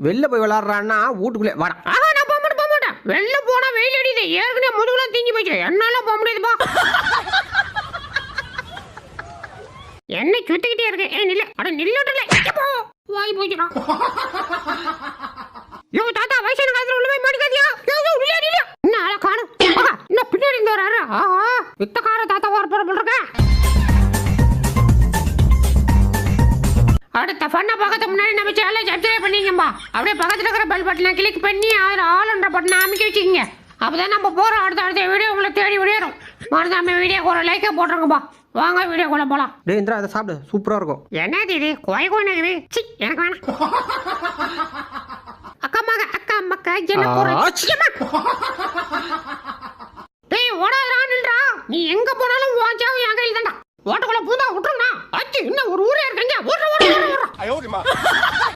வெளில போய் விளையாடுறான்னா வீட்டுக்குள்ளே வாடா. நான் போக மாட்டேன். வெளில போனா வெயில் அடிக்குது. ஏற்கனவே முதுகுலாம் தீங்கி போச்சு. என்னால போக முடியாதுப்பா. என்ன சுத்திக்கிட்டே இருக்கேன். நில்ல. அட நில்லுடல. வாய் போச்சுடா. யோ தாத்தா வயசான காலத்துல உள்ள போய் மாட்டிக்காதியா. யோ உள்ள நில்ல. என்ன ஆள காணோம். என்ன பின்னாடி இருந்து வராரு. வித்தக்கார தாத்தா வர போல இருக்க. அடுத்த ஃபன்னை பார்க்கறதுக்கு முன்னாடி நம்ம சேனலை சப்ஸ்கிரைப் பண்ணிக்கம்பா. அப்படியே பக்கத்தில் இருக்கிற பெல் பட்டனை கிளிக் பண்ணி அதில் ஆல்ன்ற பட்டனை அமைக்க வச்சுக்கோங்க. அப்போதான் நம்ம போகிற அடுத்த வீடியோ உங்களை தேடி விடையிடும். மறந்தாம வீடியோக்கு ஒரு லைக்கை போட்டுருங்கப்பா. வாங்க வீடியோக்குள்ள போகலாம். டே இந்திரா அதை சாப்பிடு, சூப்பராக இருக்கும். என்னது இது கோய் கோயினுக்குது. சி எனக்கு வேணாம். அக்கா மக்க டேய் ஓடாதடா நில்றா. நீ எங்க போனாலும் வாஞ்சாவும் என் கையில் தான்டா. ஓட்டுக்குள்ள பூந்தா விட்டுருங்கண்ணா. அச்சு இன்னும் ஒரு ஊரே இருக்கீங்க. ஓடுற